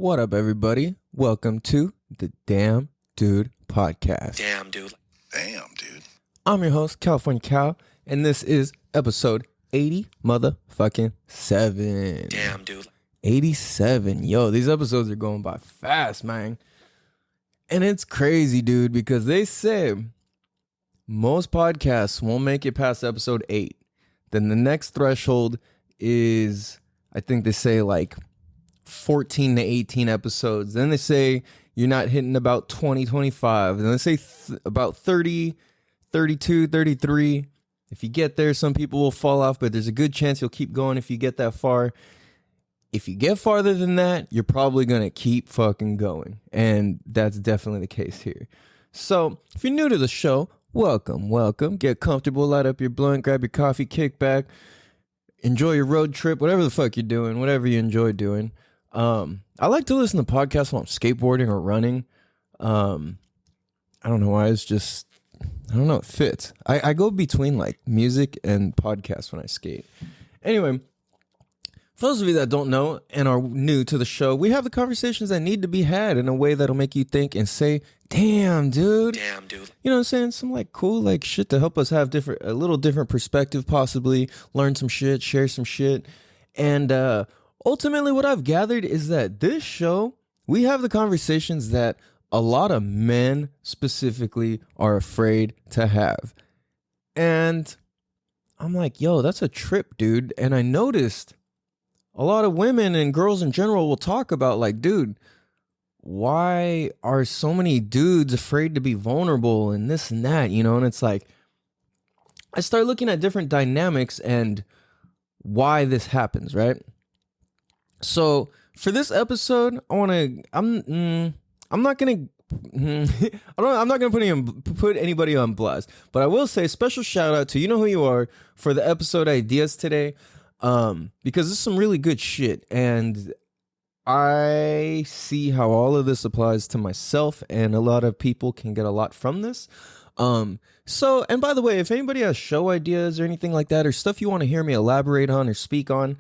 What up, everybody? Welcome to the Damn Dude Podcast. Damn, dude. I'm your host, California Cal, and this is episode 80 motherfucking 7. Damn, dude. 87. Yo, these episodes are going by fast, man. And it's crazy, dude, because they say most podcasts won't make it past episode 8. Then the next threshold is, I think they say like 14 to 18 episodes. Then they say you're not hitting about 20, 25. Then they say about 30, 32, 33. If you get there, some people will fall off, but there's a good chance you'll keep going if you get that far. If you get farther than that, you're probably going to keep fucking going. And that's definitely the case here. So if you're new to the show, welcome. Get comfortable, light up your blunt, grab your coffee, kick back, enjoy your road trip, whatever the fuck you're doing, whatever you enjoy doing. I like to listen to podcasts while I'm skateboarding or running. I don't know why. It's just, I don't know. It fits. I go between like music and podcasts when I skate. Anyway, for those of you that don't know and are new to the show, we have the conversations that need to be had in a way that'll make you think and say, damn, dude. Damn, dude. You know what I'm saying? Some like cool like shit to help us have a little different perspective, possibly learn some shit, share some shit. And ultimately what I've gathered is that this show, we have the conversations that a lot of men specifically are afraid to have. And I'm like, yo, that's a trip, dude. And I noticed a lot of women and girls in general will talk about like, dude, why are so many dudes afraid to be vulnerable and this and that, you know? And it's like, I start looking at different dynamics and why this happens, right? So for this episode, I'm not gonna put anybody on blast, but I will say special shout out to you know who you are for the episode ideas today. Because this is some really good shit, and I see how all of this applies to myself, and a lot of people can get a lot from this. So, and by the way, if anybody has show ideas or anything like that, or stuff you want to hear me elaborate on or speak on,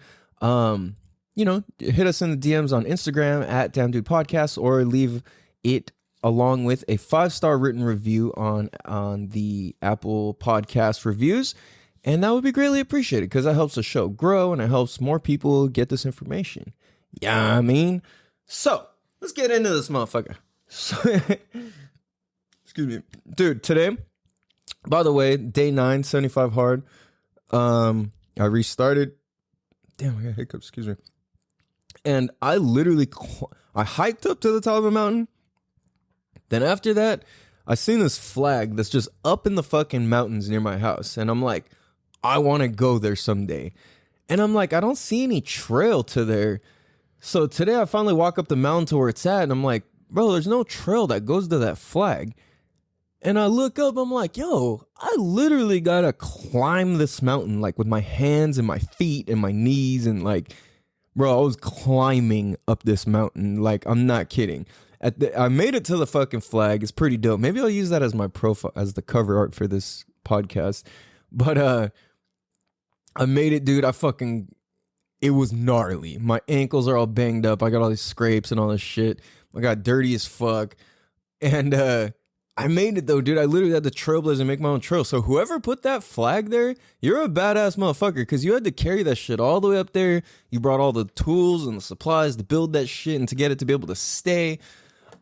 you know, hit us in the DMs on Instagram at Damn Dude Podcast, or leave it along with a 5-star written review on the Apple Podcast reviews. And that would be greatly appreciated because that helps the show grow and it helps more people get this information. Yeah, I mean. So, let's get into this motherfucker. Excuse me. Dude, today, by the way, day 9, 75 hard. I restarted. Damn, I got hiccups, excuse me. And I literally, I hiked up to the top of a mountain. Then after that, I seen this flag that's just up in the fucking mountains near my house. And I'm like, I want to go there someday. And I'm like, I don't see any trail to there. So today I finally walk up the mountain to where it's at. And I'm like, bro, there's no trail that goes to that flag. And I look up, I'm like, yo, I literally got to climb this mountain, like with my hands and my feet and my knees. And like, bro, I was climbing up this mountain. Like, I'm not kidding. I made it to the fucking flag. It's pretty dope. Maybe I'll use that as my profile, as the cover art for this podcast. But, I made it, dude. It was gnarly. My ankles are all banged up. I got all these scrapes and all this shit. I got dirty as fuck. And I made it though, dude. I literally had to trailblaze and make my own trail. So whoever put that flag there, you're a badass motherfucker because you had to carry that shit all the way up there. You brought all the tools and the supplies to build that shit and to get it to be able to stay.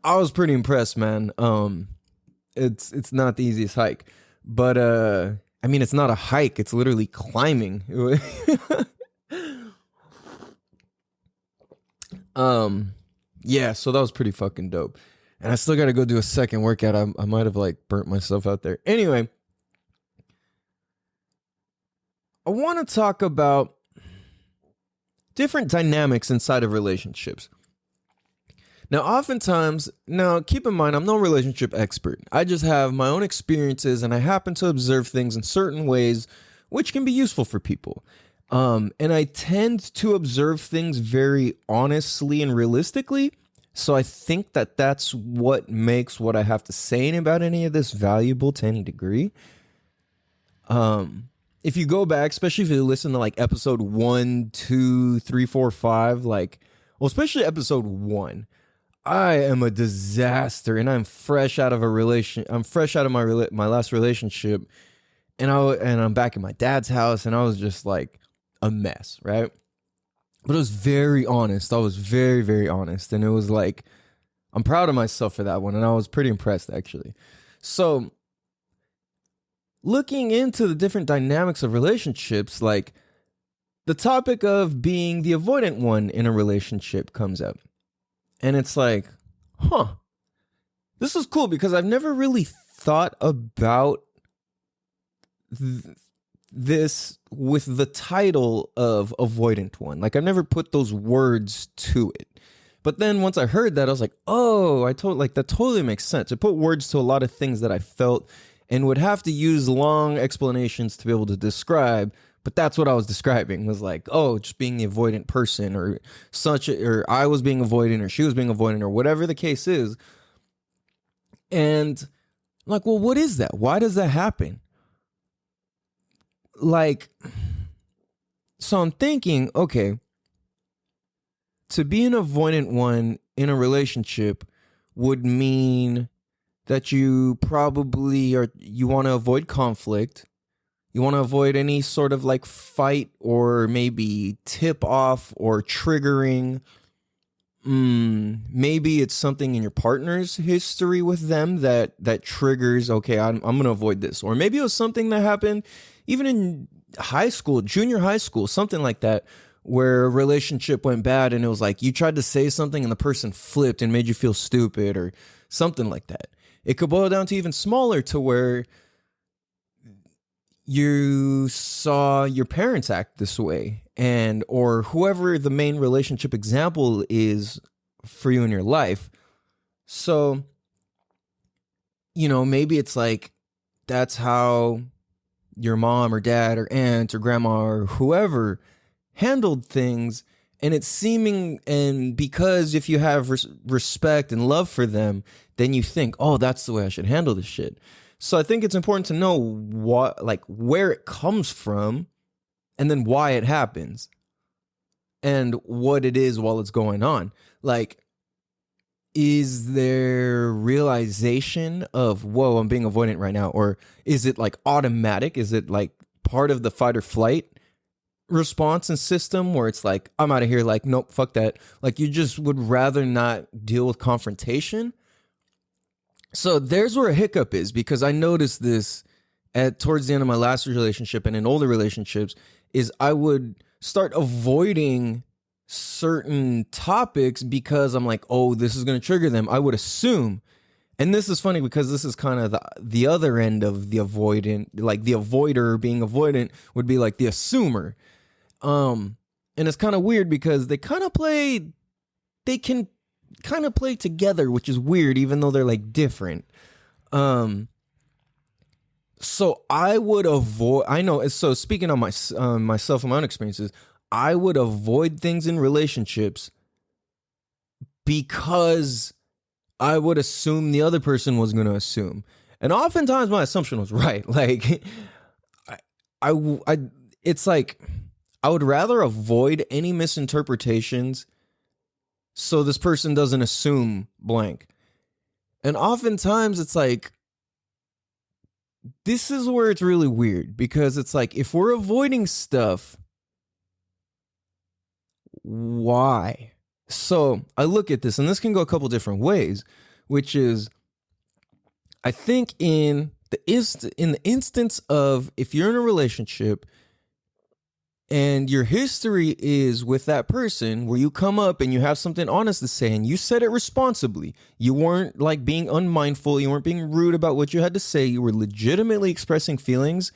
I was pretty impressed, man. It's not the easiest hike. But I mean, it's not a hike. It's literally climbing. Yeah, so that was pretty fucking dope. And I still got to go do a second workout. I might have like burnt myself out there. Anyway, I want to talk about different dynamics inside of relationships. Now, oftentimes, keep in mind, I'm no relationship expert. I just have my own experiences and I happen to observe things in certain ways which can be useful for people. And I tend to observe things very honestly and realistically. So I think that that's what makes what I have to say about any of this valuable to any degree. If you go back, especially if you listen to like episode 1, 2, 3, 4, 5, like, well, especially episode 1, I am a disaster, and I'm fresh out of a relation. I'm fresh out of my last relationship, and I'm back in my dad's house, and I was just like a mess, right? But I was very honest. I was very, very honest, and it was like I'm proud of myself for that one, and I was pretty impressed actually. So, looking into the different dynamics of relationships, like the topic of being the avoidant one in a relationship comes up. And it's like, huh, this is cool because I've never really thought about this with the title of avoidant one. Like, I've never put those words to it. But then once I heard that, I was like, oh, that totally makes sense. It put words to a lot of things that I felt and would have to use long explanations to be able to describe. But that's what I was describing, was like, oh, just being the avoidant person, or or I was being avoidant, or she was being avoidant, or whatever the case is. And I'm like, well, what is that? Why does that happen? Like, so I'm thinking, okay, to be an avoidant one in a relationship would mean that you want to avoid conflict. You want to avoid any sort of like fight or maybe tip off or triggering. Maybe it's something in your partner's history with them that triggers, okay, I'm going to avoid this. Or maybe it was something that happened even in high school, junior high school, something like that, where a relationship went bad and it was like you tried to say something and the person flipped and made you feel stupid or something like that. It could boil down to even smaller, to where you saw your parents act this way, and or whoever the main relationship example is for you in your life. So, maybe it's like that's how your mom or dad or aunt or grandma or whoever handled things, and it's seeming, and because if you have respect and love for them, then you think, oh, that's the way I should handle this shit. So I think it's important to know where it comes from, and then why it happens, and what it is while it's going on. Like, is there realization of, whoa, I'm being avoidant right now? Or is it like automatic? Is it like part of the fight or flight response and system where it's like, I'm out of here, like, nope, fuck that. Like, you just would rather not deal with confrontation? So there's where a hiccup is, because I noticed this towards the end of my last relationship and in older relationships, is I would start avoiding certain topics because I'm like, oh, this is going to trigger them. I would assume. And this is funny because this is kind of the other end of the avoidant, like the avoider being avoidant would be like the assumer. And it's kind of weird because they can kind of play together, which is weird, even though they're like different. So I would avoid, so speaking on myself and my own experiences, I would avoid things in relationships because I would assume the other person was going to assume. And oftentimes my assumption was right. Like, it's like, I would rather avoid any misinterpretations so this person doesn't assume blank. And oftentimes it's like, this is where it's really weird, because it's like, if we're avoiding stuff, why? So I look at this, and this can go a couple different ways, which is, I think in the instance of, if you're in a relationship and your history is with that person where you come up and you have something honest to say and you said it responsibly, you weren't like being unmindful, you weren't being rude about what you had to say, you were legitimately expressing feelings,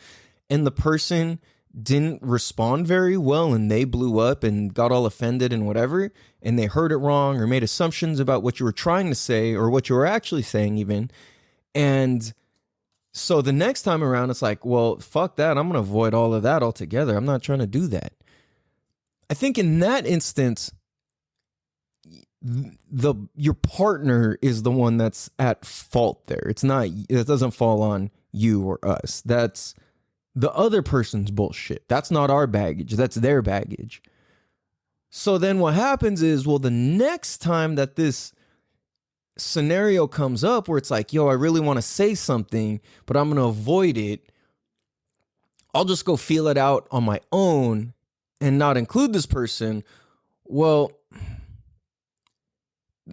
and the person didn't respond very well and they blew up and got all offended and whatever, and they heard it wrong or made assumptions about what you were trying to say or what you were actually saying even. And so the next time around, it's like, well, fuck that. I'm going to avoid all of that altogether. I'm not trying to do that. I think in that instance, your partner is the one that's at fault there. It doesn't fall on you or us. That's the other person's bullshit. That's not our baggage. That's their baggage. So then what happens is, well, the next time that this scenario comes up where it's like, yo, I really want to say something, but I'm going to avoid it, I'll just go feel it out on my own and not include this person. Well,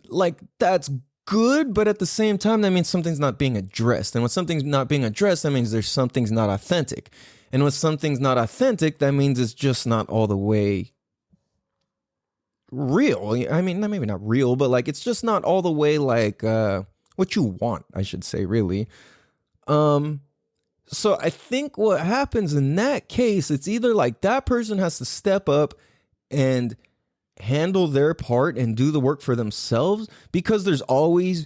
like, that's good, but at the same time, that means something's not being addressed. And when something's not being addressed, that means there's something's not authentic. And when something's not authentic, that means it's just not all the way real. I mean, maybe not real, but like, it's just not all the way like what you want, I should say, really. So I think what happens in that case, it's either like that person has to step up and handle their part and do the work for themselves, because there's always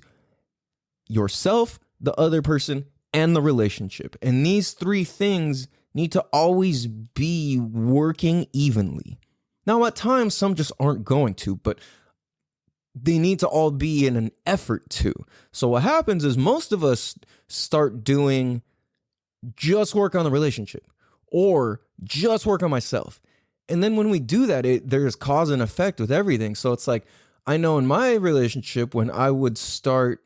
yourself, the other person, and the relationship. And these three things need to always be working evenly. Now, at times, some just aren't going to, but they need to all be in an effort to. So what happens is most of us start doing just work on the relationship or just work on myself. And then when we do that, there's cause and effect with everything. So it's like, I know in my relationship, when I would start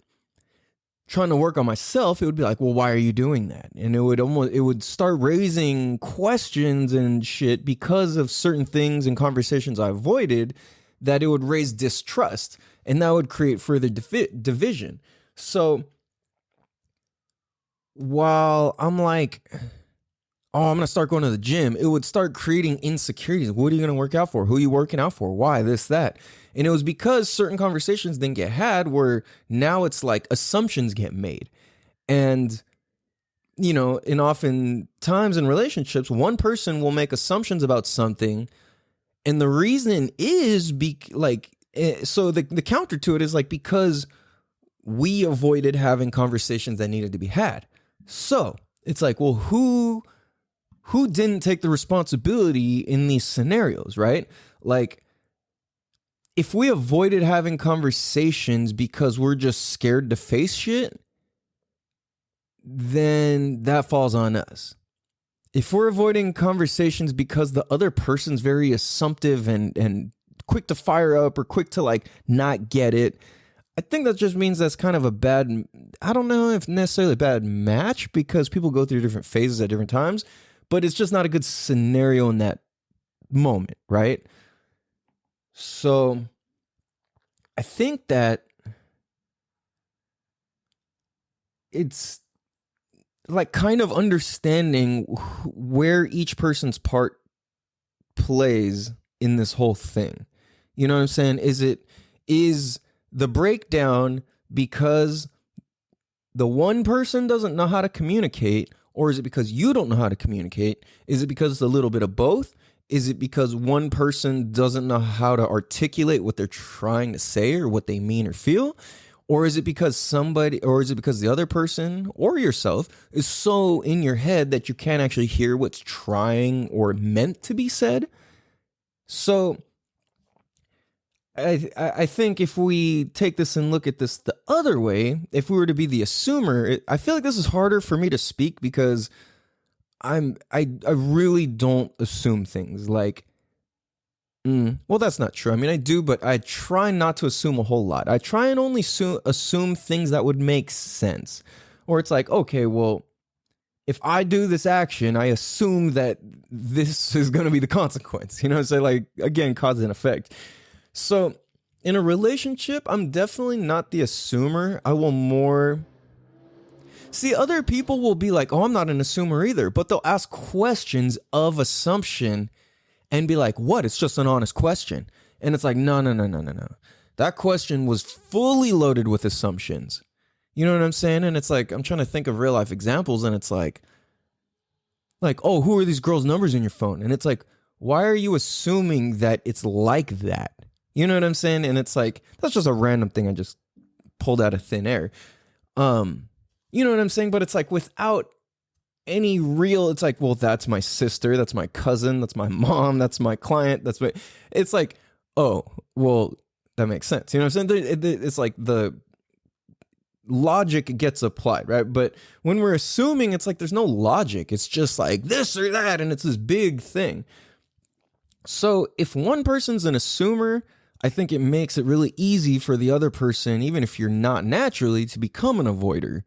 trying to work on myself, it would be like, well, why are you doing that? And it would start raising questions and shit because of certain things and conversations I avoided, that it would raise distrust, and that would create further division. So while I'm like, oh, I'm going to start going to the gym, it would start creating insecurities. What are you going to work out for? Who are you working out for? Why? This, that. And it was because certain conversations didn't get had, where now it's like assumptions get made. And, you know, and often times in relationships, one person will make assumptions about something. And the reason is so the counter to it is like, because we avoided having conversations that needed to be had. So it's like, well, who didn't take the responsibility in these scenarios, right? Like, if we avoided having conversations because we're just scared to face shit, then that falls on us. If we're avoiding conversations because the other person's very assumptive and quick to fire up or quick to like not get it, I think that just means that's kind of a bad, I don't know if necessarily a bad match, because people go through different phases at different times, but it's just not a good scenario in that moment, right? So I think that it's like kind of understanding where each person's part plays in this whole thing. You know what I'm saying? Is the breakdown because the one person doesn't know how to communicate, or is it because you don't know how to communicate? Is it because it's a little bit of both? Is it because one person doesn't know how to articulate what they're trying to say or what they mean or feel? Or is it because the other person or yourself is so in your head that you can't actually hear what's trying or meant to be said? So I think if we take this and look at this the other way, if we were to be the assumer, I feel like this is harder for me to speak because I really don't assume things like, well, that's not true. I mean, I do, but I try not to assume a whole lot. I try and only assume things that would make sense. Or it's like, okay, well, if I do this action, I assume that this is going to be the consequence. You know what I'm saying? Like, again, cause and effect. So in a relationship, I'm definitely not the assumer. I will more... See, other people will be like, oh, I'm not an assumer either. But they'll ask questions of assumption and be like, what? It's just an honest question. And it's like, no. That question was fully loaded with assumptions. You know what I'm saying? And it's like, I'm trying to think of real life examples, and it's like, oh, who are these girls' numbers in your phone? And it's like, why are you assuming that it's like that? You know what I'm saying? And it's like, that's just a random thing I just pulled out of thin air. You know what I'm saying? But it's like, without any real, it's like, well, that's my sister, that's my cousin, that's my mom, that's my client, it's like, oh, well, that makes sense. You know what I'm saying? It's like the logic gets applied, right? But when we're assuming, it's like, there's no logic. It's just like this or that, and it's this big thing. So if one person's an assumer, I think it makes it really easy for the other person, even if you're not naturally, to become an avoider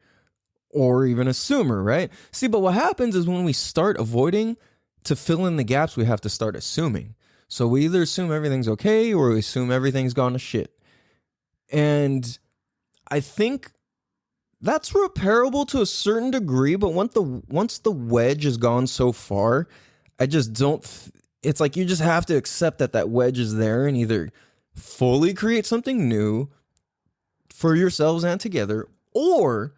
or even assumer, right? See, but what happens is when we start avoiding, to fill in the gaps, we have to start assuming. So we either assume everything's okay or we assume everything's gone to shit. And I think that's repairable to a certain degree, but once the wedge has gone so far, I just don't. It's like you just have to accept that wedge is there and either fully create something new for yourselves and together, or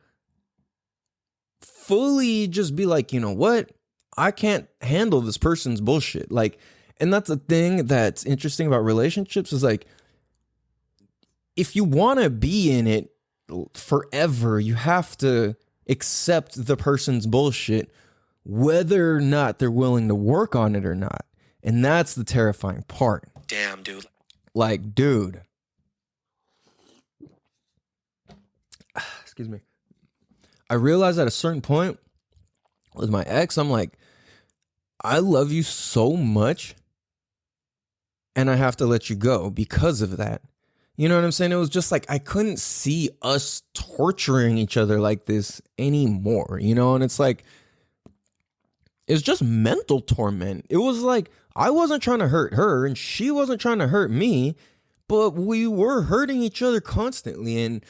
fully just be like, you know what? I can't handle this person's bullshit. Like, and that's the thing that's interesting about relationships is like, if you want to be in it forever, you have to accept the person's bullshit, whether or not they're willing to work on it or not. And that's the terrifying part. Damn, dude. Like, dude. Excuse me. I realized at a certain point with my ex, I'm like, I love you so much and I have to let you go because of that. You know what I'm saying? It was just like, I couldn't see us torturing each other like this anymore, you know? And it's like, it's just mental torment. It was like, I wasn't trying to hurt her and she wasn't trying to hurt me, but we were hurting each other constantly. And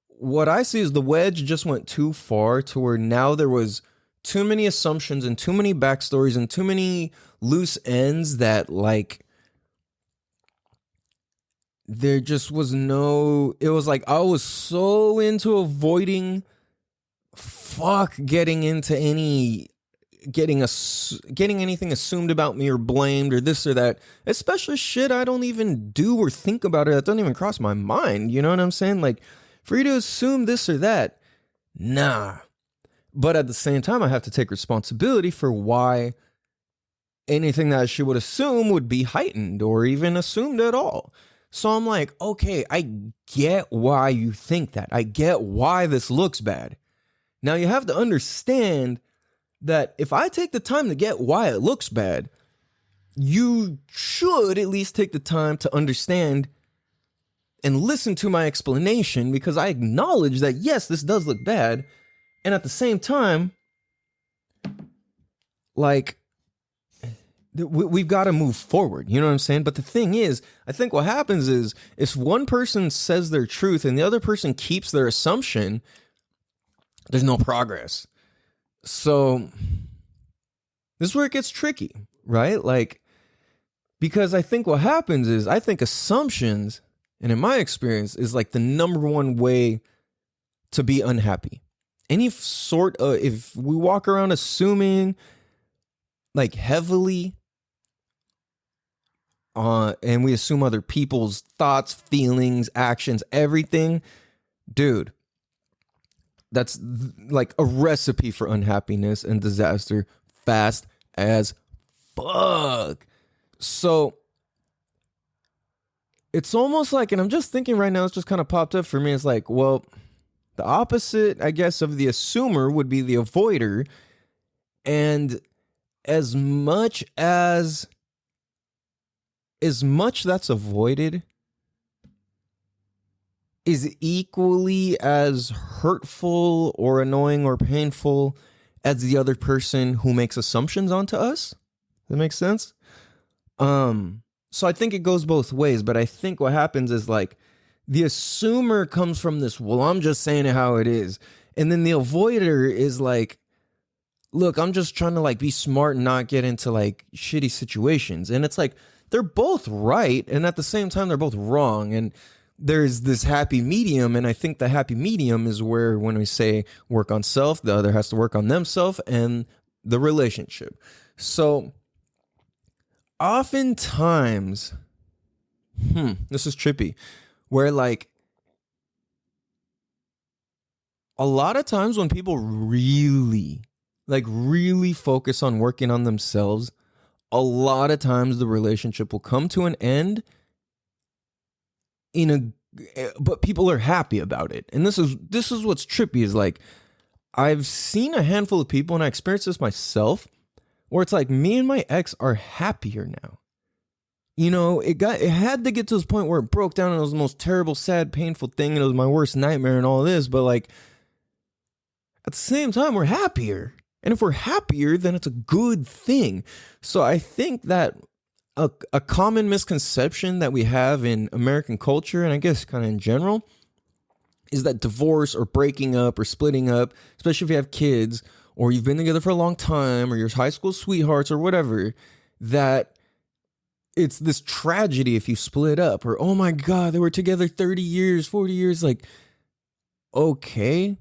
what I see is the wedge just went too far to where now there was too many assumptions and too many backstories and too many loose ends that like, there just was no, it was like I was so into avoiding getting into getting anything assumed about me or blamed or this or that, especially shit I don't even do or think about it, that don't even cross my mind, you know what I'm saying? Like, for you to assume this or that, nah. But at the same time, I have to take responsibility for why anything that she would assume would be heightened or even assumed at all. So I'm like, okay, I get why you think that. I get why this looks bad. Now you have to understand that if I take the time to get why it looks bad, you should at least take the time to understand and listen to my explanation, because I acknowledge that, yes, this does look bad. And at the same time, like, we've got to move forward. You know what I'm saying? But the thing is, I think what happens is if one person says their truth and the other person keeps their assumption, there's no progress. So this is where it gets tricky, right? Like, because I think what happens is I think assumptions, and in my experience, is like the number one way to be unhappy. Any sort of, if we walk around assuming like heavily, and we assume other people's thoughts, feelings, actions, everything, dude, that's like a recipe for unhappiness and disaster fast as fuck. So it's almost like, and I'm just thinking right now, it's just kind of popped up for me. It's like, well, the opposite, I guess, of the assumer would be the avoider. And as much that's avoided is equally as hurtful or annoying or painful as the other person who makes assumptions onto us. That makes sense? So I think it goes both ways, but I think what happens is like the assumer comes from this, well, I'm just saying it how it is. And then the avoider is like, look, I'm just trying to like be smart and not get into like shitty situations. And it's like, they're both right. And at the same time, they're both wrong. And there's this happy medium. And I think the happy medium is where, when we say work on self, the other has to work on themselves and the relationship. So oftentimes, this is trippy, where like a lot of times when people really focus on working on themselves, a lot of times the relationship will come to an end but people are happy about it. And this is what's trippy, is like, I've seen a handful of people, and I experienced this myself, where it's like me and my ex are happier now. it had to get to this point where it broke down and it was the most terrible, sad, painful thing, and it was my worst nightmare and all this. But like at the same time, we're happier. And if we're happier, then it's a good thing. So I think that a common misconception that we have in American culture, and I guess kind of in general, is that divorce or breaking up or splitting up, especially if you have kids or you've been together for a long time or you're high school sweethearts or whatever, that it's this tragedy if you split up, or, oh my God, they were together 30 years, 40 years. Like, okay,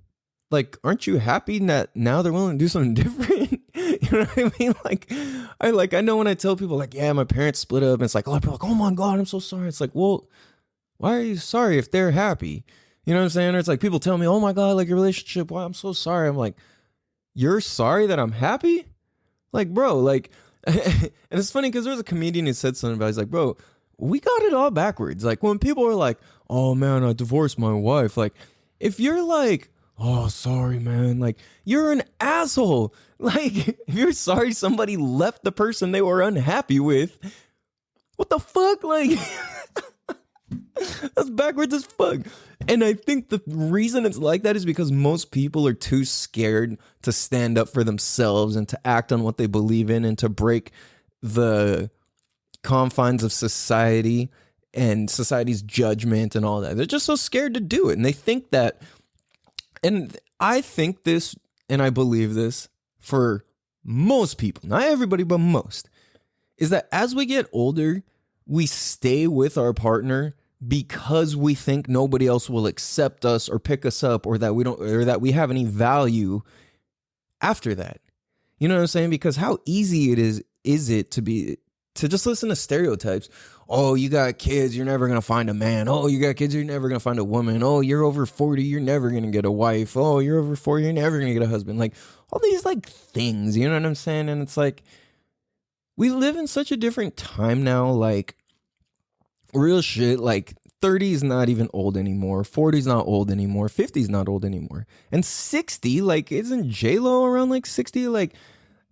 like, aren't you happy that now they're willing to do something different? You know what I mean? I know when I tell people like, yeah, my parents split up, and it's like, a lot of people are like, oh my God, I'm so sorry. It's like, well, why are you sorry if they're happy? You know what I'm saying? Or it's like people tell me, oh my God, like your relationship, wow, I'm so sorry. I'm like, you're sorry that I'm happy? Like, bro, like, and it's funny because there was a comedian who said something about it. He's like, bro, we got it all backwards. Like when people are like, oh man, I divorced my wife. Like if you're like, oh, sorry, man, like you're an asshole. Like if you're sorry somebody left the person they were unhappy with, what the fuck? Like that's backwards as fuck. And I think the reason it's like that is because most people are too scared to stand up for themselves and to act on what they believe in and to break the confines of society and society's judgment and all that. They're just so scared to do it. And they think that, and I think this, and I believe this for most people, not everybody, but most, is that as we get older, we stay with our partner because we think nobody else will accept us or pick us up, or that we don't, or that we have any value after that. You know what I'm saying? Because how easy it is it to just listen to stereotypes. Oh, you got kids, you're never going to find a man. Oh, you got kids, you're never going to find a woman. Oh, you're over 40, you're never going to get a wife. Oh, you're over 40, you're never going to get a husband. Like all these like things, you know what I'm saying? And it's like, we live in such a different time now. Like real shit, like 30 is not even old anymore. 40 is not old anymore. 50 is not old anymore. And 60, like, isn't J-Lo around like 60? Like,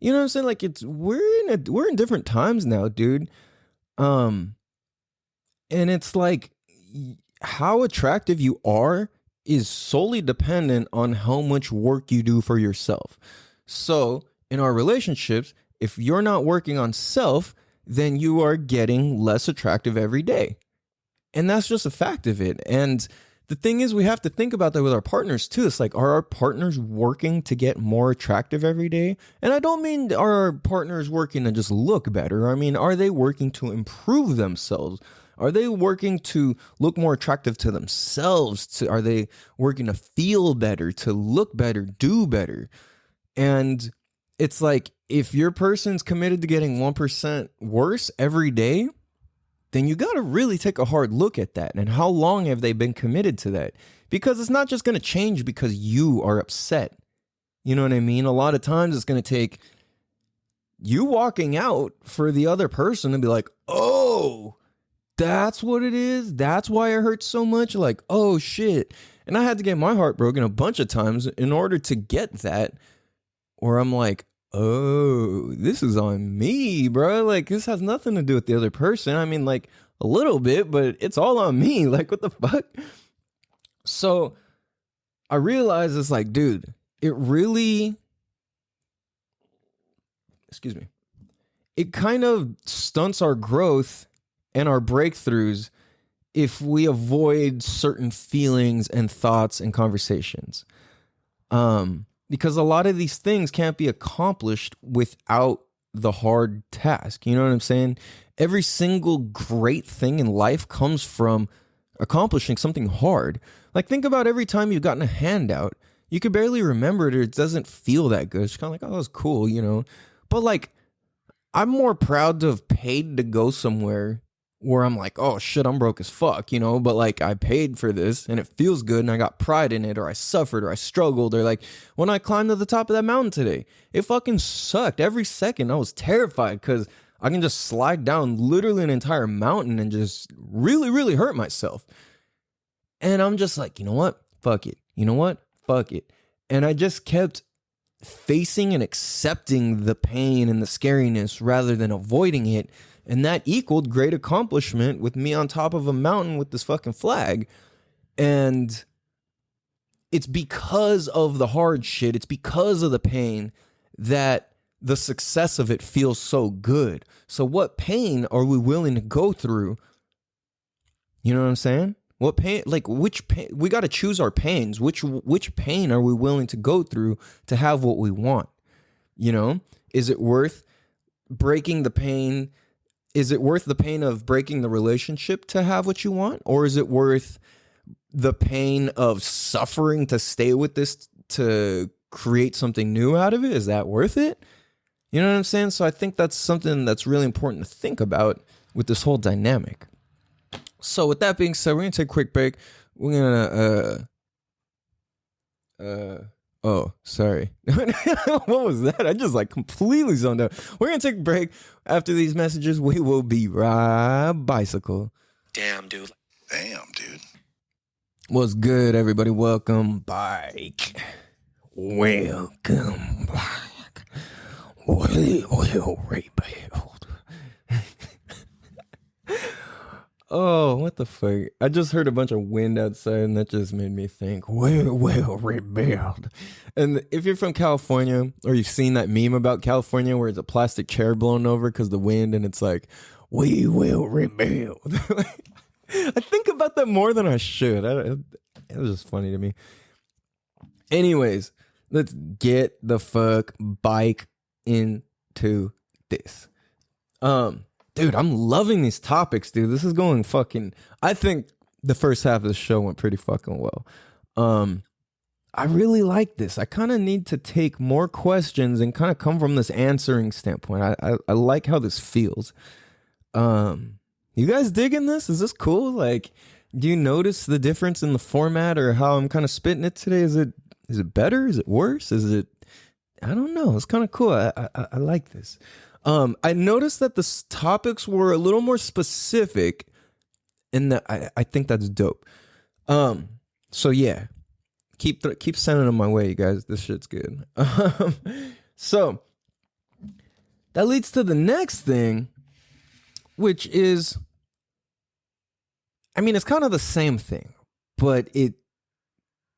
you know what I'm saying? Like we're in different times now, dude. And it's like how attractive you are is solely dependent on how much work you do for yourself. So in our relationships, if you're not working on self, then you are getting less attractive every day. And that's just a fact of it. And the thing is, we have to think about that with our partners too. It's like, are our partners working to get more attractive every day? And I don't mean are our partners working to just look better. I mean, are they working to improve themselves? Are they working to look more attractive to themselves? Are they working to feel better, to look better, do better? And it's like, if your person's committed to getting 1% worse every day, then you got to really take a hard look at that. And how long have they been committed to that? Because it's not just going to change because you are upset. You know what I mean? A lot of times it's going to take you walking out for the other person to be like, oh, that's what it is. That's why it hurts so much. Like, oh shit. And I had to get my heart broken a bunch of times in order to get that, where I'm like, oh, this is on me, bro. Like, this has nothing to do with the other person. I mean, like, a little bit, but it's all on me. Like, what the fuck? So I realized it's like, dude, it really, it kind of stunts our growth and our breakthroughs if we avoid certain feelings and thoughts and conversations. Because a lot of these things can't be accomplished without the hard task. You know what I'm saying? Every single great thing in life comes from accomplishing something hard. Like, think about every time you've gotten a handout. You could barely remember it, or it doesn't feel that good. It's kind of like, oh, that was cool, you know? But like, I'm more proud to have paid to go somewhere where I'm like, oh shit, I'm broke as fuck, you know, but like I paid for this and it feels good and I got pride in it, or I suffered, or I struggled, or like when I climbed to the top of that mountain today, it fucking sucked. Every second I was terrified because I can just slide down literally an entire mountain and just really, really hurt myself. And I'm just like, you know what? Fuck it. You know what? Fuck it. And I just kept facing and accepting the pain and the scariness rather than avoiding it. And that equaled great accomplishment with me on top of a mountain with this fucking flag. And it's because of the hard shit, it's because of the pain that the success of it feels so good. So what pain are we willing to go through? You know what I'm saying? What pain, like which pain, we got to choose our pains. Which pain are we willing to go through to have what we want? You know, is it worth breaking the pain? Is it worth the pain of breaking the relationship to have what you want? Or is it worth the pain of suffering to stay with this, to create something new out of it? Is that worth it? You know what I'm saying? So I think that's something that's really important to think about with this whole dynamic. So with that being said, we're going to take a quick break. We're going to, oh, sorry. What was that? I just like completely zoned out. We're going to take a break. After these messages, we will be right bicycle. Damn, dude. What's good, everybody? Welcome back. Welcome back. Well rebuild. Oh, what the fuck? I just heard a bunch of wind outside, and that just made me think, well rebuild. And if you're from California, or you've seen that meme about California where it's a plastic chair blown over because the wind, and it's like, we will rebuild. I think about that more than I should. It was just funny to me. Anyways, let's get the fuck bike into this. Dude, I'm loving these topics, dude. This is going fucking... I think the first half of the show went pretty fucking well. I really like this. I kind of need to take more questions and kind of come from this answering standpoint. I like how this feels. You guys digging this? Is this cool? Like, do you notice the difference in the format or how I'm kind of spitting it today? Is it better? Is it worse? Is it... I don't know. It's kind of cool. I like this. I noticed that the topics were a little more specific, and I think that's dope. So yeah, keep sending them my way, you guys. This shit's good. So that leads to the next thing, which is, I mean, it's kind of the same thing, but it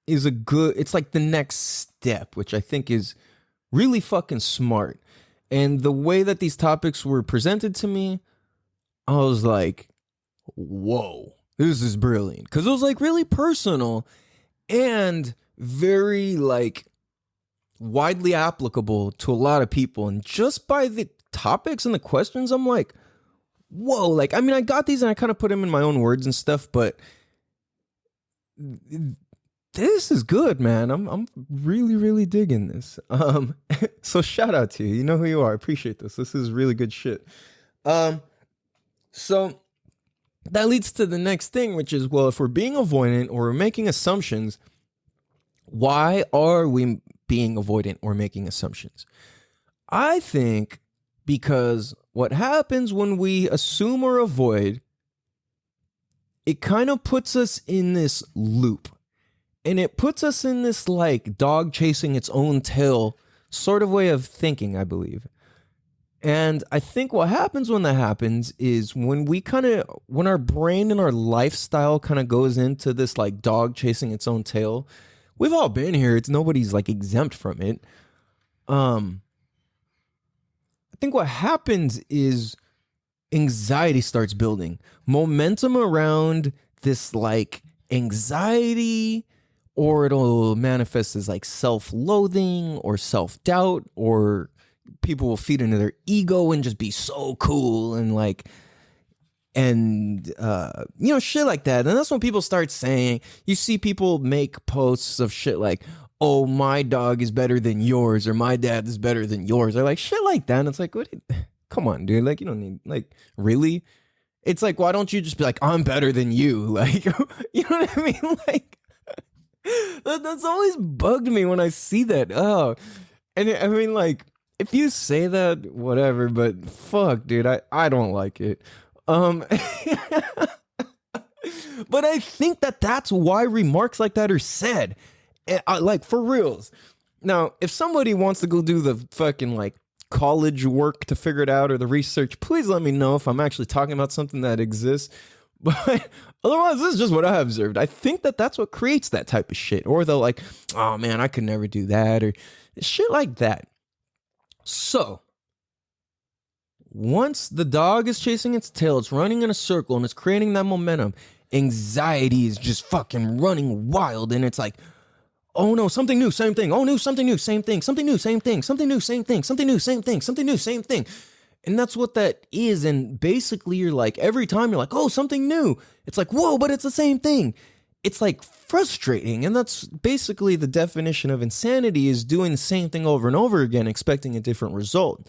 is it's like the next step, which I think is really fucking smart. And the way that these topics were presented to me, I was like, whoa, this is brilliant. Because it was like really personal and very like widely applicable to a lot of people. And just by the topics and the questions, I'm like, whoa. Like, I mean, I got these and I kind of put them in my own words and stuff, but this is good, man. I'm really, really digging this. So shout out to you. You know who you are. I appreciate this. This is really good shit. So that leads to the next thing, which is, well, if we're being avoidant or we're making assumptions, why are we being avoidant or making assumptions? I think because what happens when we assume or avoid, it kind of puts us in this loop. And it puts us in this like dog chasing its own tail sort of way of thinking, I believe. And I think what happens when that happens is when our brain and our lifestyle kind of goes into this like dog chasing its own tail. We've all been here. Nobody's like exempt from it. I think what happens is anxiety starts building. Momentum around this like anxiety, or it'll manifest as like self-loathing or self-doubt, or people will feed into their ego and just be so cool and like, and you know, shit like that. And that's when people start saying, you see people make posts of shit like, oh, my dog is better than yours, or my dad is better than yours, or like shit like that. And it's like, come on, dude. Like, you don't need, like, really? It's like, why don't you just be like, I'm better than you? Like, you know what I mean? Like, that's always bugged me when I see that. Oh, and I mean, like, if you say that, whatever, but fuck, dude, I don't like it. But I think that's why remarks like that are said. Like, for reals. Now, if somebody wants to go do the fucking, like, college work to figure it out or the research, please let me know if I'm actually talking about something that exists. But otherwise, this is just what I have observed. I think that that's what creates that type of shit. Or they'll like, oh man, I could never do that, or shit like that. So once the dog is chasing its tail, it's running in a circle and it's creating that momentum, anxiety is just fucking running wild. And it's like, oh no, something new, same thing. Oh no, something new, same thing. Something new, same thing. Something new, same thing. Something new, same thing. Something new, same thing. And that's what that is. And basically you're like, every time you're like, oh, something new. It's like, whoa, but it's the same thing. It's like frustrating. And that's basically the definition of insanity, is doing the same thing over and over again, expecting a different result.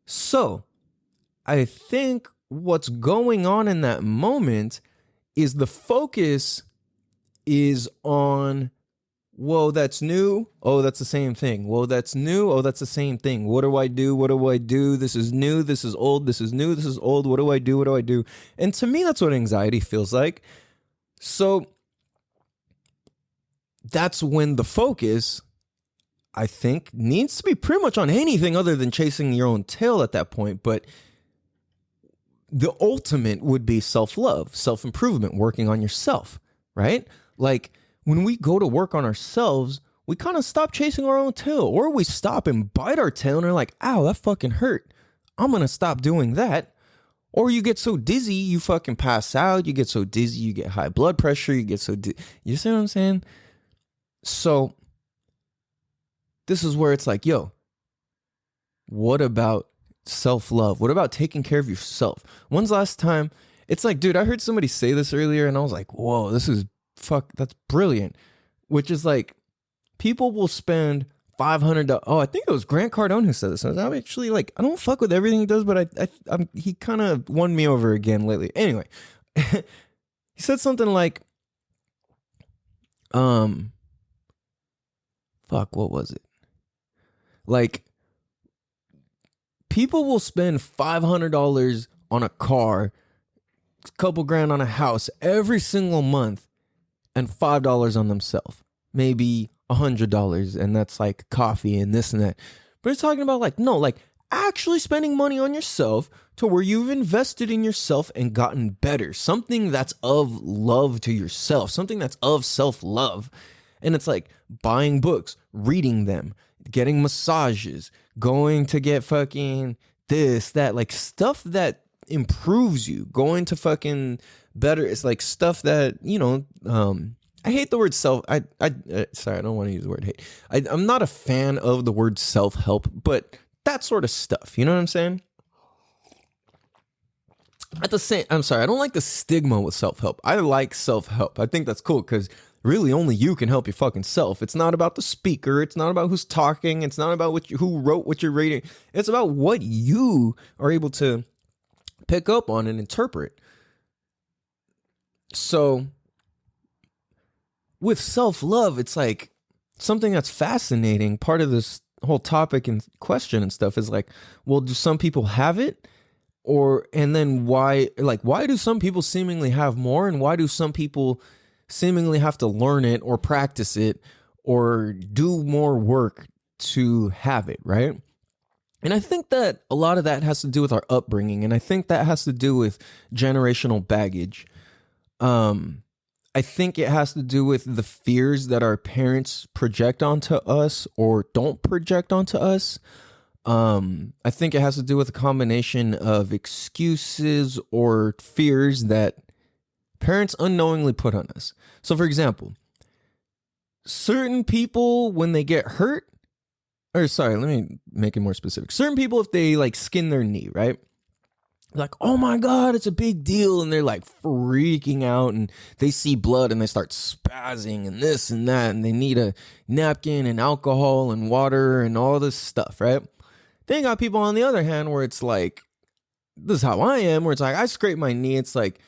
So I think what's going on in that moment is the focus is on, whoa, that's new. Oh, that's the same thing. Whoa, that's new. Oh, that's the same thing. What do I do? What do I do? This is new. This is old. This is new. This is old. What do I do? What do I do? And to me, that's what anxiety feels like. So that's when the focus, I think, needs to be pretty much on anything other than chasing your own tail at that point. But the ultimate would be self-love, self-improvement, working on yourself, right? Like when we go to work on ourselves, we kind of stop chasing our own tail, or we stop and bite our tail and are like, ow, that fucking hurt. I'm going to stop doing that. Or you get so dizzy, you fucking pass out. You get so dizzy, you get high blood pressure. You get so you see what I'm saying? So this is where it's like, yo, what about self-love? What about taking care of yourself? When's the last time? It's like, dude, I heard somebody say this earlier and I was like, whoa, that's brilliant. Which is like, people will spend $500. Oh, I think it was Grant Cardone who said this. I was actually like, I don't fuck with everything he does, but he kind of won me over again lately. Anyway, he said something like, what was it? Like, people will spend $500 on a car, a couple grand on a house every single month, and $5 on themselves. Maybe $100, and that's like coffee and this and that. But it's talking about like, no, like actually spending money on yourself to where you've invested in yourself and gotten better. Something that's of love to yourself, something that's of self-love. And it's like buying books, reading them, getting massages, going to get fucking this, that, like stuff that improves you, going to fucking better. It's like stuff that, you know, I hate the word sorry, I don't want to use the word hate. I'm not a fan of the word self-help, but that sort of stuff, you know what I'm saying? I'm sorry, I don't like the stigma with self-help. I like self-help. I think that's cool because really only you can help your fucking self. It's not about the speaker. It's not about who's talking. It's not about who wrote what you're reading. It's about what you are able to pick up on and interpret. So with self-love, it's like something that's fascinating. Part of this whole topic and question and stuff is like, well, do some people have it? And then why do some people seemingly have more, and why do some people seemingly have to learn it or practice it or do more work to have it, right? And I think that a lot of that has to do with our upbringing, and I think that has to do with generational baggage. I think it has to do with the fears that our parents project onto us or don't project onto us. I think it has to do with a combination of excuses or fears that parents unknowingly put on us. So for example, certain people, when they get hurt, let me make it more specific. Certain people, if they like skin their knee, right? Like, oh my God, it's a big deal. And they're like freaking out and they see blood and they start spazzing and this and that. And they need a napkin and alcohol and water and all this stuff, right? Then you got people on the other hand where it's like, this is how I am, where it's like, I scrape my knee. It's like,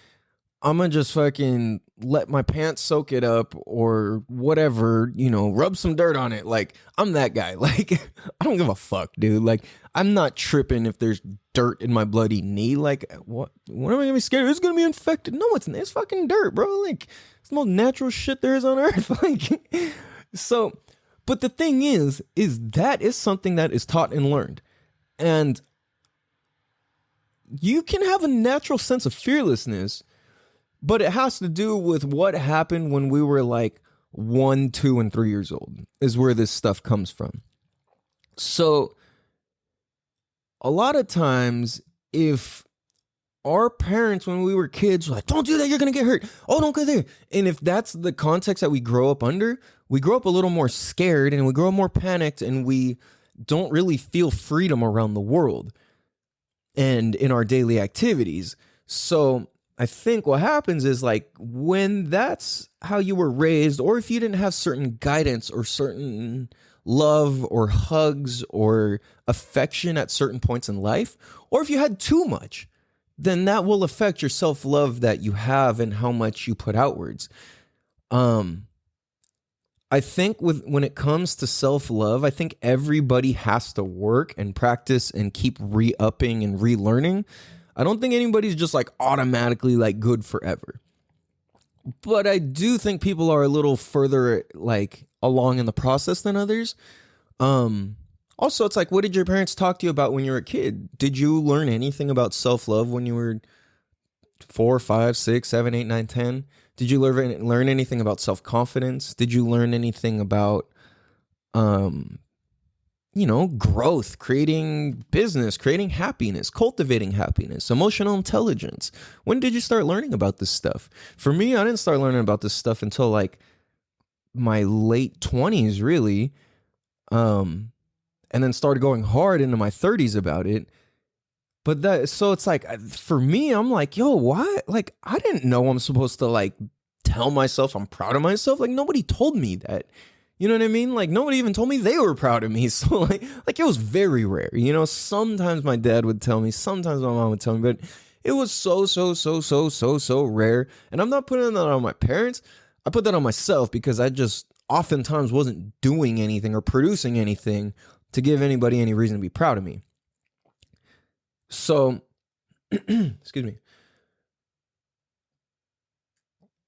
I'm going to just fucking let my pants soak it up or whatever, you know, rub some dirt on it. Like, I'm that guy. Like, I don't give a fuck, dude. Like, I'm not tripping if there's dirt in my bloody knee. Like, what am I going to be scared? It's going to be infected. No, it's fucking dirt, bro. Like, it's the most natural shit there is on earth. Like, so, but the thing is that is something that is taught and learned. And you can have a natural sense of fearlessness, but it has to do with what happened when we were like 1, 2, and 3 years old is where this stuff comes from. So a lot of times, if our parents, when we were kids, were like, don't do that, you're going to get hurt. Oh, don't go there. And if that's the context that we grow up under, we grow up a little more scared and we grow up more panicked and we don't really feel freedom around the world and in our daily activities. So I think what happens is like when that's how you were raised, or if you didn't have certain guidance or certain love or hugs or affection at certain points in life, or if you had too much, then that will affect your self-love that you have and how much you put outwards. I think when it comes to self-love, I think everybody has to work and practice and keep re-upping and relearning. I don't think anybody's just like automatically like good forever. But I do think people are a little further like along in the process than others. Also, it's like, what did your parents talk to you about when you were a kid? Did you learn anything about self-love when you were 4, 5, 6, 7, 8, 9, 10? Did you learn anything about self-confidence? Did you learn anything about, growth, creating business, creating happiness, cultivating happiness, emotional intelligence? When did you start learning about this stuff? For me, I didn't start learning about this stuff until like my late 20s, really. And then started going hard into my 30s about it. But so it's like, for me, I'm like, yo, why? Like, I didn't know I'm supposed to like tell myself I'm proud of myself. Like, nobody told me that. You know what I mean? Like, nobody even told me they were proud of me. So like it was very rare. You know, sometimes my dad would tell me, sometimes my mom would tell me, but it was so rare. And I'm not putting that on my parents. I put that on myself because I just oftentimes wasn't doing anything or producing anything to give anybody any reason to be proud of me. So, excuse me.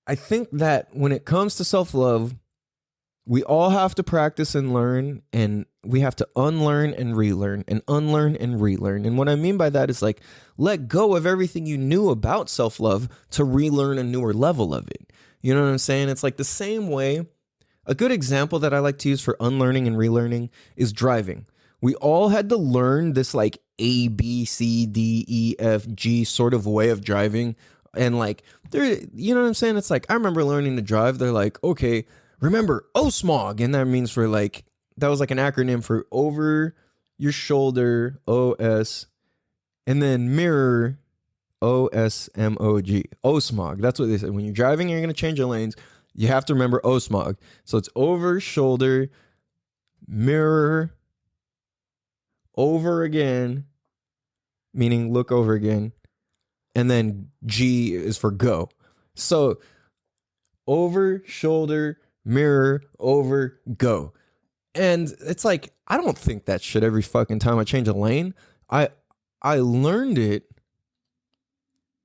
I think that when it comes to self-love, we all have to practice and learn, and we have to unlearn and relearn and unlearn and relearn. And what I mean by that is like, let go of everything you knew about self-love to relearn a newer level of it. You know what I'm saying? It's like the same way. A good example that I like to use for unlearning and relearning is driving. We all had to learn this like A, B, C, D, E, F, G sort of way of driving. And like, you know what I'm saying? It's like, I remember learning to drive. They're like, okay, remember OSMOG. And that means for like, that was like an acronym for over your shoulder, OS, and then mirror, OSMOG, OSMOG. That's what they said. When you're driving, you're going to change your lanes. You have to remember OSMOG. So it's over, shoulder, mirror, over again, meaning look over again. And then G is for go. So over, shoulder, mirror, over, go. And it's like, I don't think that shit every fucking time I change a lane. I learned it,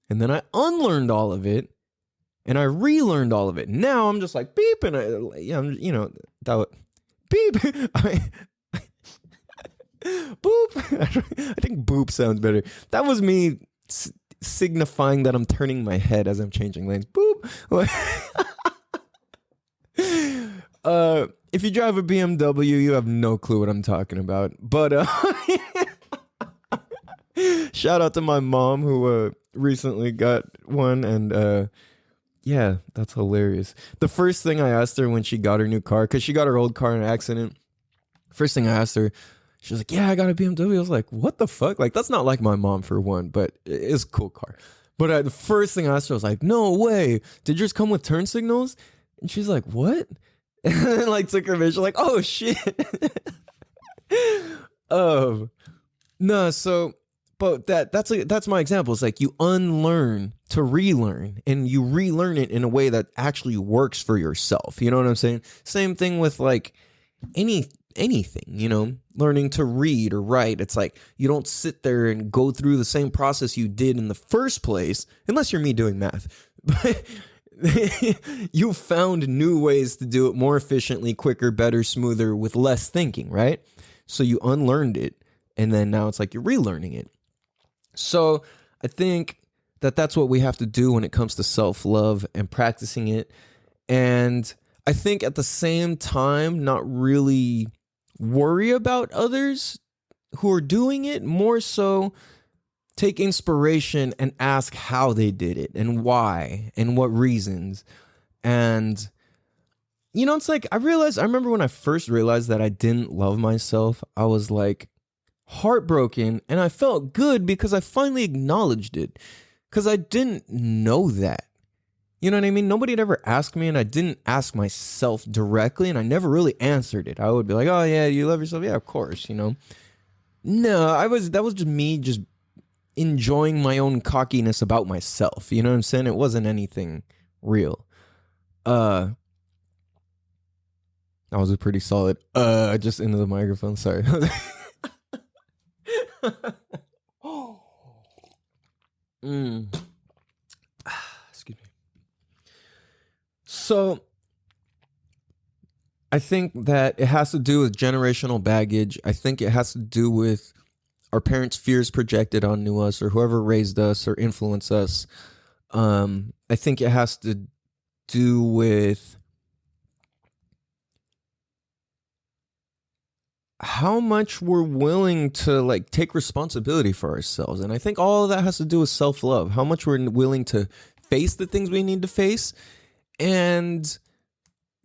and then I unlearned all of it, and I relearned all of it. Now I'm just like beep, and that beep. Boop. I think boop sounds better. That was me signifying that I'm turning my head as I'm changing lanes. Boop. If you drive a BMW, you have no clue what I'm talking about. But shout out to my mom who recently got one, and yeah, that's hilarious. The first thing I asked her when she got her new car, because she got her old car in an accident, first thing I asked her, she was like, yeah, I got a BMW. I was like, what the fuck? Like, that's not like my mom for one, but it's a cool car. But the first thing I asked her, I was like, no way. Did yours come with turn signals? And she's like, what? And then like took her vision, like, oh shit. No, so, but that's my example. It's like you unlearn to relearn, and you relearn it in a way that actually works for yourself. You know what I'm saying? Same thing with like anything, you know, learning to read or write. It's like you don't sit there and go through the same process you did in the first place, unless you're me doing math. But you found new ways to do it more efficiently, quicker, better, smoother, with less thinking, right? So you unlearned it, and then now it's like you're relearning it. So I think that that's what we have to do when it comes to self-love and practicing it. And I think at the same time, not really worry about others who are doing it, more so take inspiration and ask how they did it and why and what reasons. And, it's like I remember when I first realized that I didn't love myself, I was like heartbroken, and I felt good because I finally acknowledged it, because I didn't know that. You know what I mean? Nobody had ever asked me, and I didn't ask myself directly, and I never really answered it. I would be like, oh yeah, you love yourself? Yeah, of course, No, that was just me just enjoying my own cockiness about myself. You know what I'm saying? It wasn't anything real. That was a pretty solid just into the microphone. Sorry. Excuse me. So I think that it has to do with generational baggage. I think it has to do with our parents' fears projected onto us, or whoever raised us or influenced us. I think it has to do with how much we're willing to like take responsibility for ourselves. And I think all of that has to do with self-love, how much we're willing to face the things we need to face and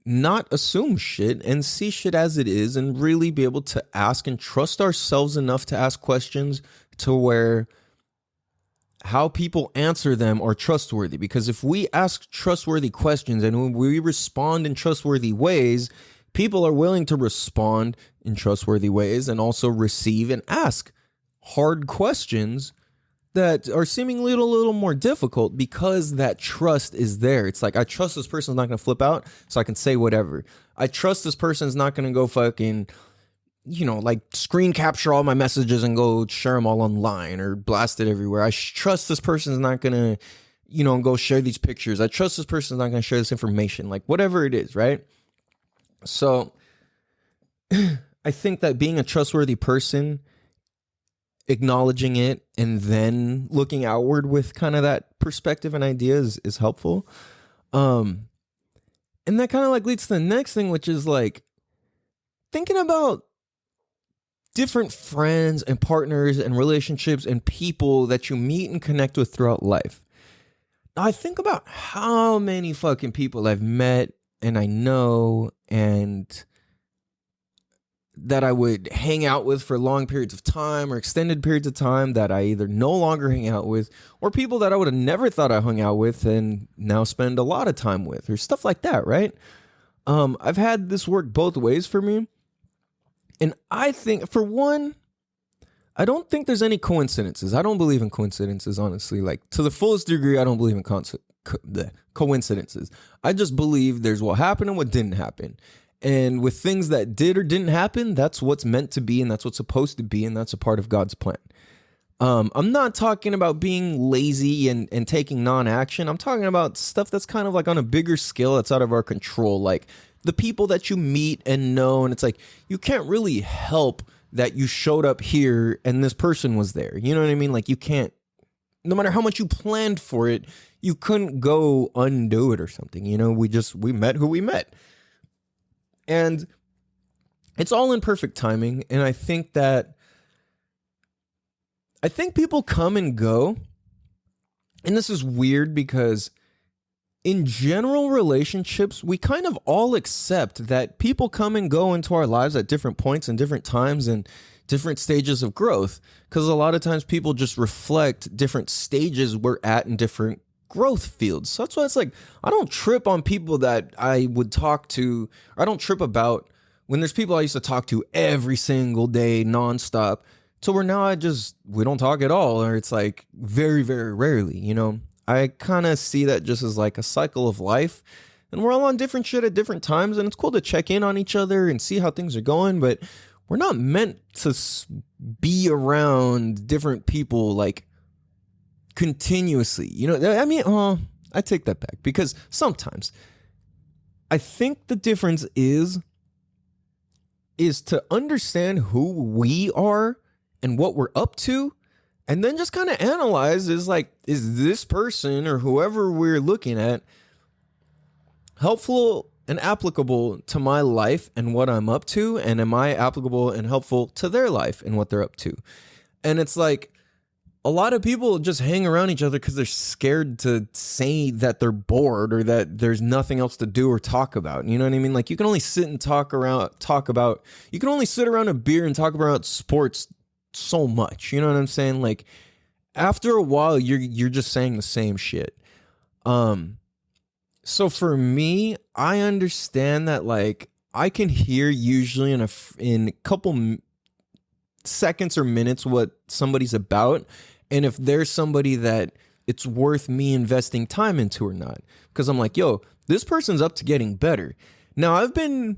not assume shit and see shit as it is, and really be able to ask and trust ourselves enough to ask questions to where how people answer them are trustworthy. Because if we ask trustworthy questions and we respond in trustworthy ways, people are willing to respond in trustworthy ways and also receive and ask hard questions that are seemingly a little more difficult, because that trust is there. It's like, I trust this person's not going to flip out, so I can say whatever. I trust this person's not going to go fucking, like screen capture all my messages and go share them all online or blast it everywhere. I trust this person's not going to, go share these pictures. I trust this person's not going to share this information, like whatever it is, right? So I think that being a trustworthy person, acknowledging it, and then looking outward with kind of that perspective and ideas is helpful. And that kind of like leads to the next thing, which is like thinking about different friends and partners and relationships and people that you meet and connect with throughout life. Now, I think about how many fucking people I've met and I know and that I would hang out with for long periods of time or extended periods of time that I either no longer hang out with, or people that I would have never thought I hung out with and now spend a lot of time with, or stuff like that, right? I've had this work both ways for me. And I think, for one, I don't think there's any coincidences. I don't believe in coincidences, honestly. Like, to the fullest degree, I don't believe in coincidences. I just believe there's what happened and what didn't happen. And with things that did or didn't happen, that's what's meant to be, and that's what's supposed to be, and that's a part of God's plan. I'm not talking about being lazy and taking non-action. I'm talking about stuff that's kind of like on a bigger scale that's out of our control. Like the people that you meet and know, and it's like, you can't really help that you showed up here and this person was there. You know what I mean? Like, you can't, no matter how much you planned for it, you couldn't go undo it or something. We met who we met. And it's all in perfect timing. And I think people come and go. And this is weird because in general relationships, we kind of all accept that people come and go into our lives at different points and different times and different stages of growth. Because a lot of times people just reflect different stages we're at in different growth fields. So that's why it's like, I don't trip on people that I would talk to. I don't trip about when there's people I used to talk to every single day, nonstop, to where now we don't talk at all, or it's like very, very rarely, I kind of see that just as like a cycle of life, and we're all on different shit at different times, and it's cool to check in on each other and see how things are going, but we're not meant to be around different people like continuously. I take that back, because sometimes I think the difference is to understand who we are and what we're up to, and then just kind of analyze is this person or whoever we're looking at helpful and applicable to my life and what I'm up to, and am I applicable and helpful to their life and what they're up to? And it's like, a lot of people just hang around each other because they're scared to say that they're bored or that there's nothing else to do or talk about. You know what I mean? Like, you can only sit and you can only sit around a beer and talk about sports so much. You know what I'm saying? Like, after a while, you're just saying the same shit. So for me, I understand that, like, I can hear usually in a couple seconds or minutes what somebody's about, and if there's somebody that it's worth me investing time into or not, because I'm like, yo, this person's up to getting better. Now, I've been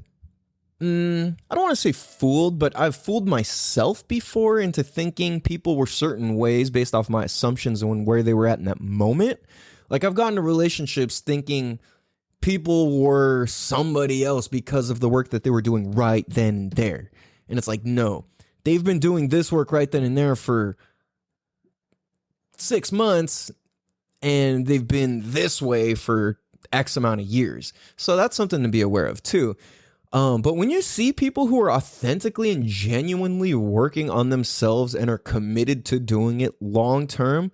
I don't want to say fooled, but I've fooled myself before into thinking people were certain ways based off my assumptions and where they were at in that moment. Like, I've gotten to relationships thinking people were somebody else because of the work that they were doing right then and there, and it's like, no, they've been doing this work right then and there for 6 months, and they've been this way for X amount of years. So that's something to be aware of too. But when you see people who are authentically and genuinely working on themselves and are committed to doing it long term,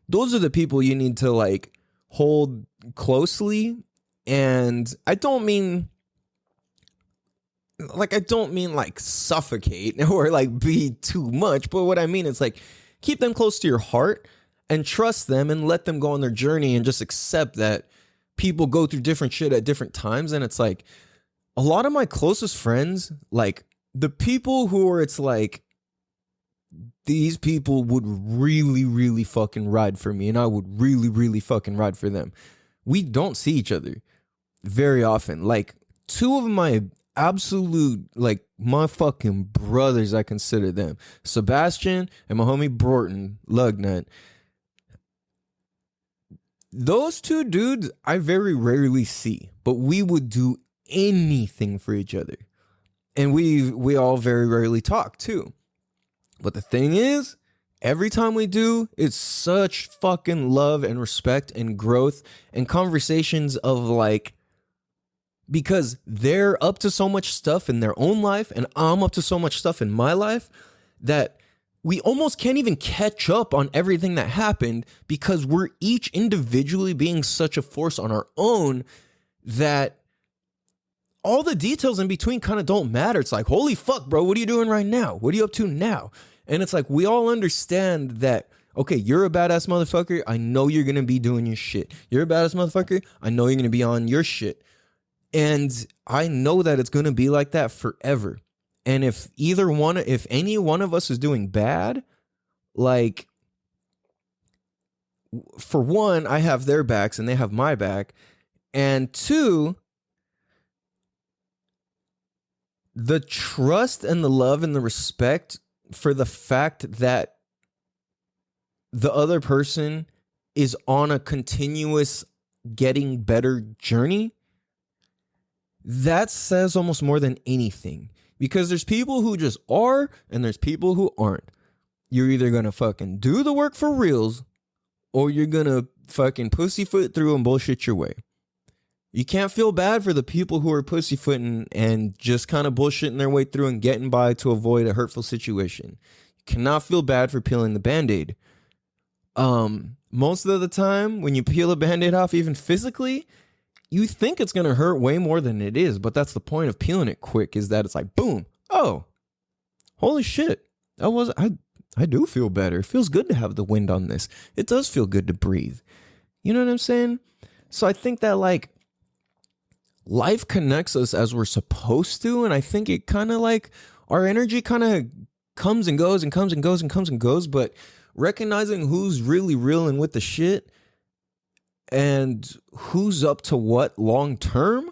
those are the people you need to, like, hold closely. And I don't mean like suffocate or like be too much, but what I mean is, like, keep them close to your heart and trust them and let them go on their journey, and just accept that people go through different shit at different times. And it's like, a lot of my closest friends, like, the people who are, it's like, these people would really, really fucking ride for me, and I would really, really fucking ride for them. We don't see each other very often. Like, two of my absolute, like, my fucking brothers, I consider them, Sebastian and my homie Broughton Lugnut. Those two dudes I very rarely see, but we would do anything for each other. And we all very rarely talk too. But the thing is, every time we do, it's such fucking love and respect and growth and conversations of, like, because they're up to so much stuff in their own life and I'm up to so much stuff in my life that we almost can't even catch up on everything that happened, because we're each individually being such a force on our own that all the details in between kind of don't matter. It's like, holy fuck, bro, what are you doing right now? What are you up to now? And it's like, we all understand that, okay, you're a badass motherfucker. I know you're going to be doing your shit. You're a badass motherfucker. I know you're going to be on your shit. And I know that it's going to be like that forever. And if any one of us is doing bad, like, for one, I have their backs and they have my back. And two, the trust and the love and the respect for the fact that the other person is on a continuous getting better journey, that says almost more than anything. Because there's people who just are, and there's people who aren't. You're either gonna fucking do the work for reals, or you're gonna fucking pussyfoot through and bullshit your way. You can't feel bad for the people who are pussyfooting and just kind of bullshitting their way through and getting by to avoid a hurtful situation. You cannot feel bad for peeling the Band-Aid. Most of the time, when you peel a Band-Aid off, even physically, you think it's going to hurt way more than it is, but that's the point of peeling it quick, is that it's like, boom, oh, holy shit, I do feel better. It feels good to have the wind on this. It does feel good to breathe. You know what I'm saying? So I think that, like, life connects us as we're supposed to, and I think it kind of, like, our energy kind of comes and goes and comes and goes and comes and goes, but recognizing who's really real and with the shit and who's up to what long term,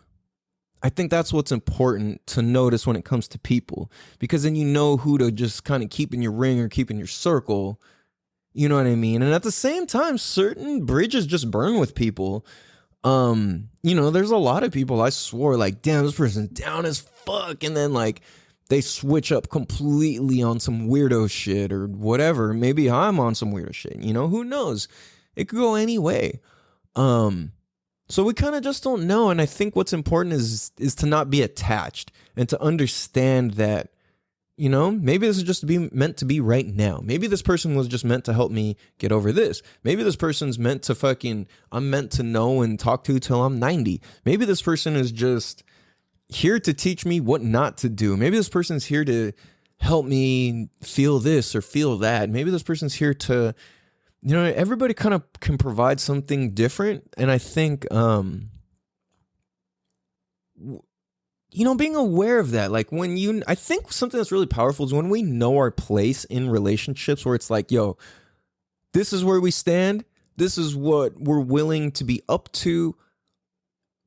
I think that's what's important to notice when it comes to people, because then you know who to just kind of keep in your ring or keep in your circle. You know what I mean? And at the same time, certain bridges just burn with people. You know, there's a lot of people I swore, like, damn, this person's down as fuck, and then, like, they switch up completely on some weirdo shit or whatever. Maybe I'm on some weirdo shit, you know, who knows? It could go any way. So we kind of just don't know. And I think what's important is to not be attached and to understand that, you know, maybe this is just meant to be right now. Maybe this person was just meant to help me get over this. Maybe this person's meant to I'm meant to know and talk to till I'm 90. Maybe this person is just here to teach me what not to do. Maybe this person's here to help me feel this or feel that. Maybe this person's here to, you know, everybody kind of can provide something different. And I think, you know, being aware of that, like I think something that's really powerful is when we know our place in relationships where it's like, yo, this is where we stand. This is what we're willing to be up to.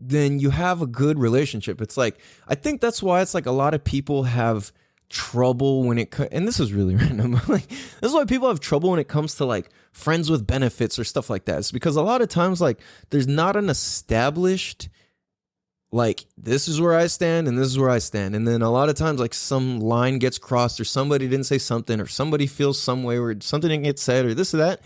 Then you have a good relationship. It's like, I think that's why it's like a lot of people have trouble when and this is really random. Like, this is why people have trouble when it comes to like friends with benefits or stuff like that. It's because a lot of times, like, there's not an established, like, this is where I stand and this is where I stand. And then a lot of times, like, some line gets crossed or somebody didn't say something or somebody feels some way or something didn't get said or this or that.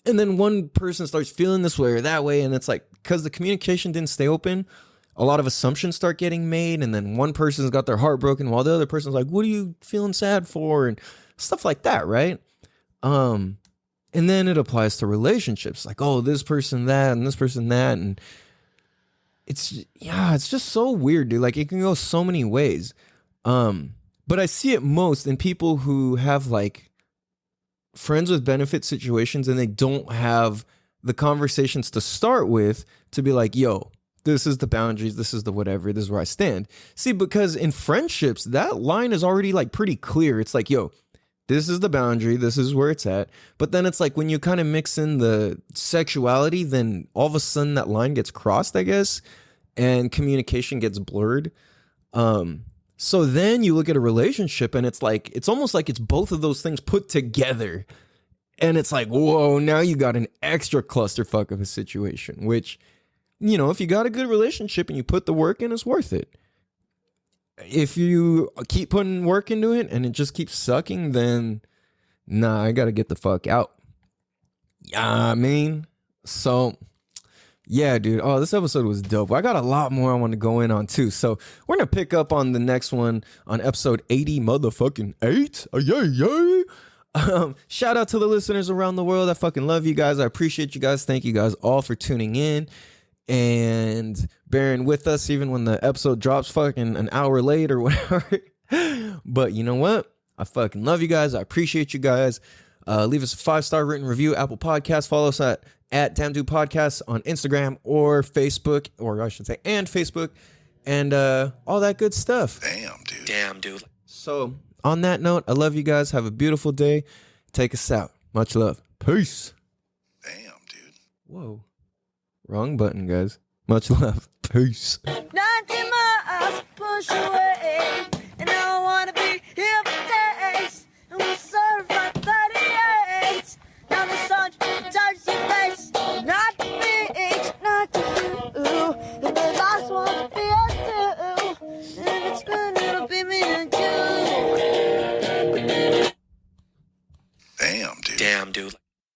And then one person starts feeling this way or that way. And it's like, because the communication didn't stay open, a lot of assumptions start getting made. And then one person's got their heart broken while the other person's like, what are you feeling sad for? And stuff like that, right? And then it applies to relationships. Like, oh, this person that and this person that. And it's just so weird, dude. Like, it can go so many ways. But I see it most in people who have like friends with benefit situations and they don't have the conversations to start with to be like, yo, this is the boundaries, this is the whatever, this is where I stand. See, because in friendships, that line is already like pretty clear. It's like, yo, this is the boundary, this is where it's at. But then it's like when you kind of mix in the sexuality, then all of a sudden that line gets crossed, I guess, and communication gets blurred. So then you look at a relationship and it's like, it's almost like it's both of those things put together. And it's like, whoa, now you got an extra clusterfuck of a situation, which, you know, if you got a good relationship and you put the work in, it's worth it. If you keep putting work into it and it just keeps sucking, then nah, I got to get the fuck out. Yeah, I mean, so yeah, dude. Oh, this episode was dope. I got a lot more I want to go in on too. So we're going to pick up on the next one on episode 80 motherfucking 8. Yay. Shout out to the listeners around the world. I fucking love you guys. I appreciate you guys. Thank you guys all for tuning in and bearing with us even when the episode drops fucking an hour late or whatever. But you know what? I fucking love you guys. I appreciate you guys. Leave us a 5-star written review, Apple Podcasts. Follow us at Damn Dude Podcast on Instagram or Facebook, or I should say, and Facebook, and all that good stuff. Damn, dude. So on that note, I love you guys. Have a beautiful day. Take us out. Much love. Peace. Damn, dude. Whoa. Wrong button, guys. Much love. Peace. 90 miles push away, and I want